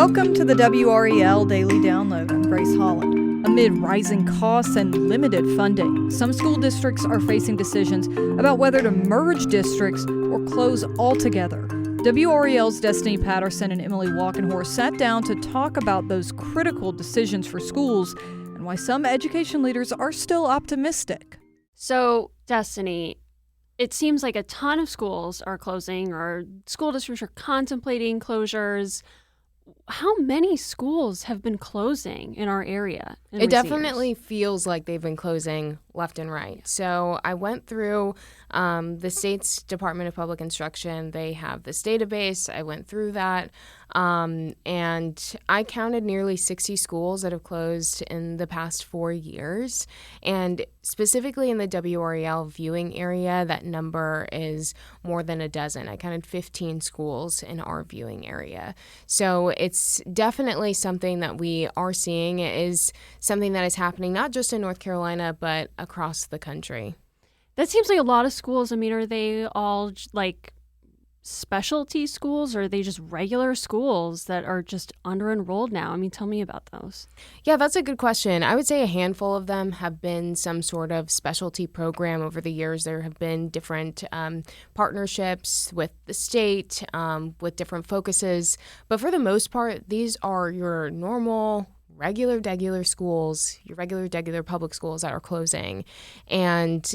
Welcome to the WRAL Daily Download. I'm Grace Holland. Amid rising costs and limited funding, some school districts are facing decisions about whether to merge districts or close altogether. WRAL's Destinee Patterson and Emily Walkenhorst sat down to talk about those critical decisions for schools and why some education leaders are still optimistic. So, Destinee, it seems like a ton of schools are closing or school districts are contemplating closures. How many schools have been closing in our area? It definitely feels like they've been closing left and right. So I went through the state's Department of Public Instruction. They have this database. I went through that. And I counted nearly 60 schools that have closed in the past 4 years. And specifically in the WRAL viewing area, that number is more than a dozen. I counted 15 schools in our viewing area. So it's definitely something that we are seeing. It is something that is happening not just in North Carolina, but across the country. That seems like a lot of schools. I mean, are they all like specialty schools, or are they just regular schools that are just under-enrolled now? I mean, tell me about those. Yeah, that's a good question. I would say a handful of them have been some sort of specialty program over the years. There have been different partnerships with the state, with different focuses. But for the most part, these are your normal regular schools, your regular public schools that are closing. And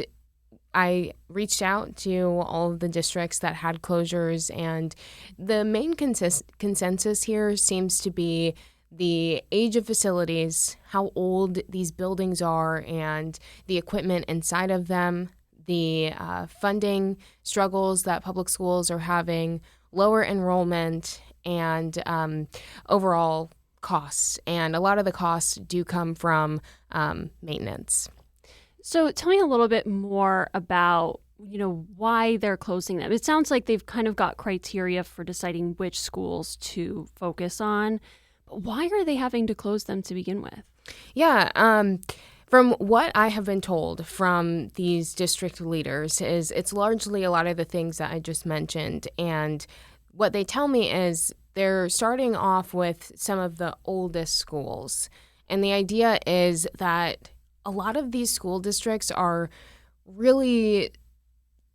I reached out to all of the districts that had closures, and the main consensus here seems to be the age of facilities, how old these buildings are, and the equipment inside of them, the funding struggles that public schools are having, lower enrollment, and overall costs. And a lot of the costs do come from maintenance. So tell me a little bit more about, why they're closing them. It sounds like they've kind of got criteria for deciding which schools to focus on. But why are they having to close them to begin with? Yeah, from what I have been told from these district leaders is it's largely a lot of the things that I just mentioned. And what they tell me is they're starting off with some of the oldest schools. And the idea is that a lot of these school districts are really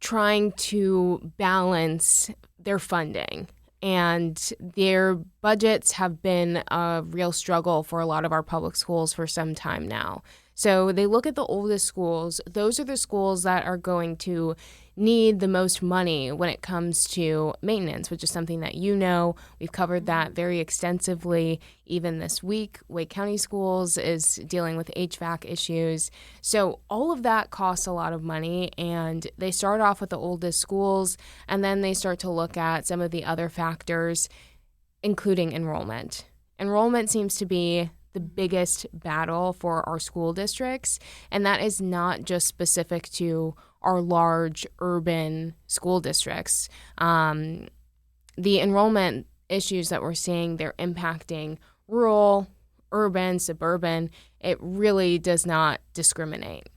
trying to balance their funding, and their budgets have been a real struggle for a lot of our public schools for some time now. So they look at the oldest schools. Those are the schools that are going to need the most money when it comes to maintenance, which is something that we've covered that very extensively. Even this week, Wake County Schools is dealing with HVAC issues. So all of that costs a lot of money, and they start off with the oldest schools, and then they start to look at some of the other factors, including enrollment. Enrollment seems to be the biggest battle for our school districts, and that is not just specific to our large urban school districts. The enrollment issues that we're seeing, they're impacting rural, urban, suburban. It really does not discriminate.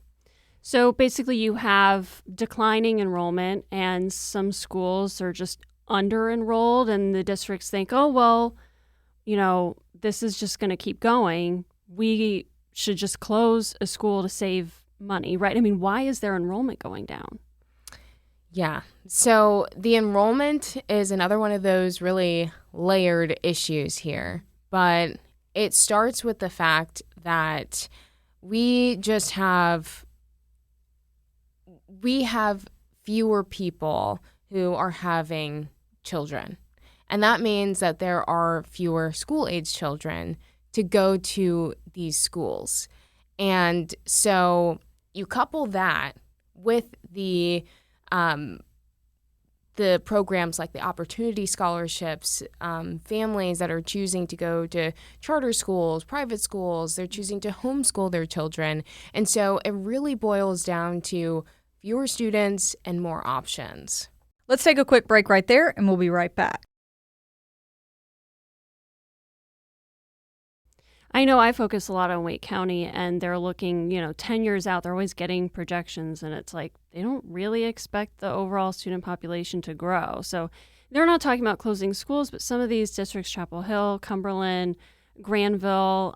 So basically you have declining enrollment, and some schools are just under-enrolled, and the districts think, oh, well, this is just going to keep going. We should just close a school to save money, right? I mean, why is their enrollment going down? Yeah. So the enrollment is another one of those really layered issues here. But it starts with the fact that we have fewer people who are having children. And that means that there are fewer school-age children to go to these schools. And so you couple that with the programs like the Opportunity Scholarships, families that are choosing to go to charter schools, private schools, they're choosing to homeschool their children. And so it really boils down to fewer students and more options. Let's take a quick break right there, and we'll be right back. I know I focus a lot on Wake County, and they're looking, 10 years out. They're always getting projections, and it's like they don't really expect the overall student population to grow. So they're not talking about closing schools, but some of these districts, Chapel Hill, Cumberland, Granville,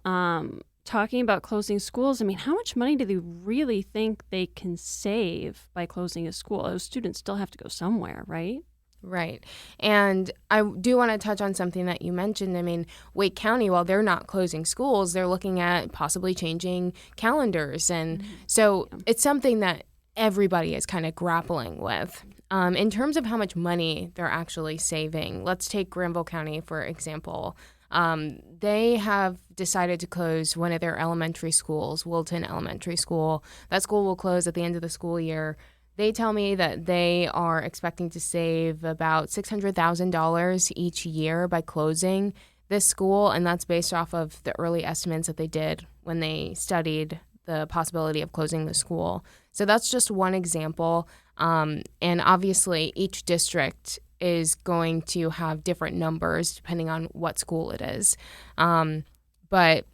talking about closing schools. I mean, how much money do they really think they can save by closing a school? Those students still have to go somewhere, right? Right. And I do want to touch on something that you mentioned. I mean, Wake County, while they're not closing schools, they're looking at possibly changing calendars. And so it's something that everybody is kind of grappling with. In terms of how much money they're actually saving, let's take Granville County, for example. They have decided to close one of their elementary schools, Wilton Elementary School. That school will close at the end of the school year. They tell me that they are expecting to save about $600,000 each year by closing this school, and that's based off of the early estimates that they did when they studied the possibility of closing the school. So that's just one example, and obviously each district is going to have different numbers depending on what school it is. But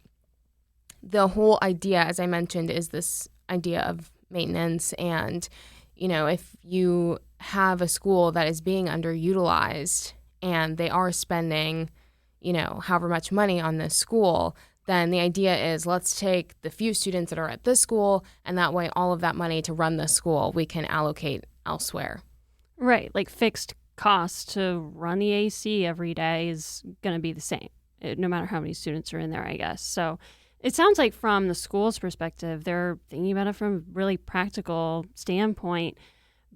the whole idea, as I mentioned, is this idea of maintenance. And, if you have a school that is being underutilized and they are spending, however much money on this school, then the idea is let's take the few students that are at this school, and that way all of that money to run the school we can allocate elsewhere. Right. Like fixed cost to run the AC every day is going to be the same, no matter how many students are in there, I guess. So it sounds like from the school's perspective, they're thinking about it from a really practical standpoint.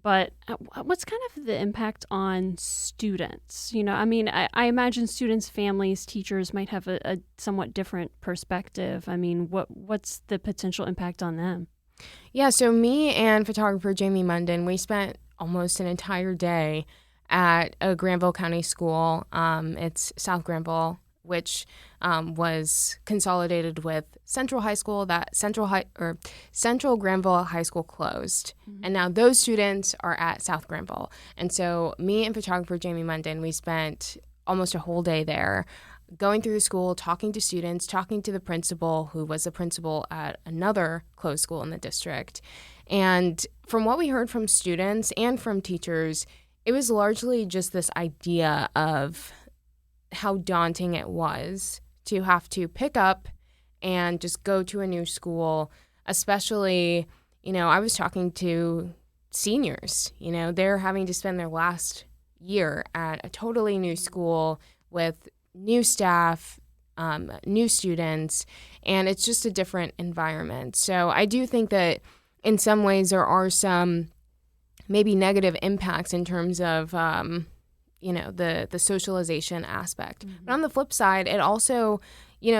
But what's kind of the impact on students? I imagine students, families, teachers might have a somewhat different perspective. I mean, what's the potential impact on them? Yeah, so me and photographer Jamie Munden, we spent almost an entire day at a Granville County school. It's South Granville, which was consolidated with Central High School. That Central Granville High School closed, and now those students are at South Granville. And so me and photographer Jamie Munden, we spent almost a whole day there, going through the school, talking to students, talking to the principal, who was the principal at another closed school in the district. And from what we heard from students and from teachers, it was largely just this idea of how daunting it was to have to pick up and just go to a new school, especially, I was talking to seniors, they're having to spend their last year at a totally new school with new staff, new students, and it's just a different environment. So I do think that in some ways there are some maybe negative impacts in terms of the socialization aspect. But on the flip side, it also,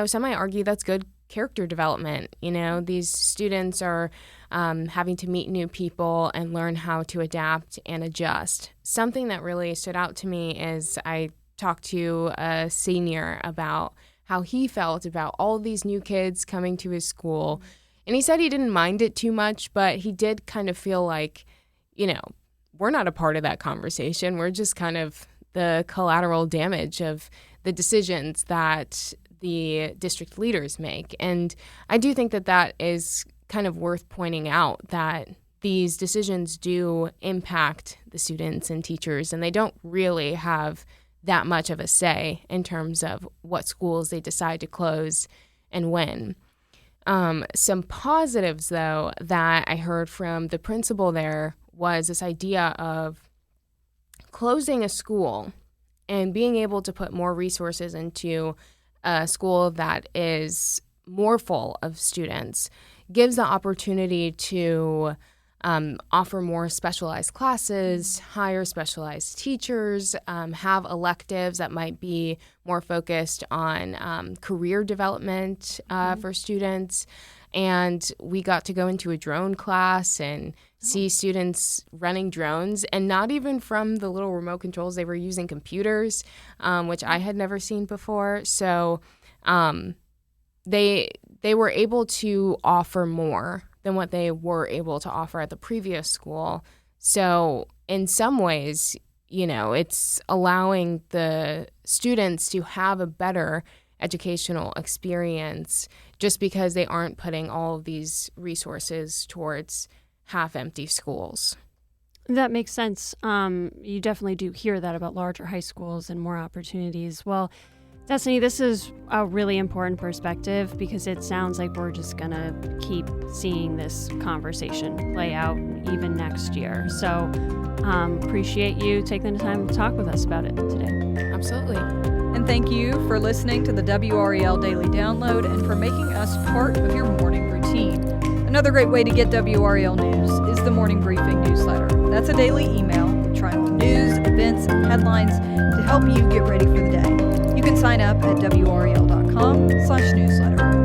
some might argue that's good character development. These students are having to meet new people and learn how to adapt and adjust. Something that really stood out to me is I talked to a senior about how he felt about all these new kids coming to his school. And he said he didn't mind it too much, but he did kind of feel like, we're not a part of that conversation. We're just kind of the collateral damage of the decisions that the district leaders make. And I do think that that is kind of worth pointing out, that these decisions do impact the students and teachers, and they don't really have that much of a say in terms of what schools they decide to close and when. Some positives, though, that I heard from the principal there was this idea of closing a school and being able to put more resources into a school that is more full of students gives the opportunity to offer more specialized classes, hire specialized teachers, have electives that might be more focused on career development for students. And we got to go into a drone class and see students running drones, and not even from the little remote controls. They were using computers, which I had never seen before. So they were able to offer more than what they were able to offer at the previous school. So in some ways, it's allowing the students to have a better educational experience just because they aren't putting all of these resources towards half-empty schools. That makes sense. You definitely do hear that about larger high schools and more opportunities. Well, Destinee, this is a really important perspective because it sounds like we're just going to keep seeing this conversation play out even next year. So appreciate you taking the time to talk with us about it today. Absolutely. And thank you for listening to the WRAL Daily Download and for making us part of your morning routine. Another great way to get WRAL news is the Morning Briefing newsletter. That's a daily email trying on news, events, and headlines to help you get ready for the day. You can sign up at WRAL.com/newsletter.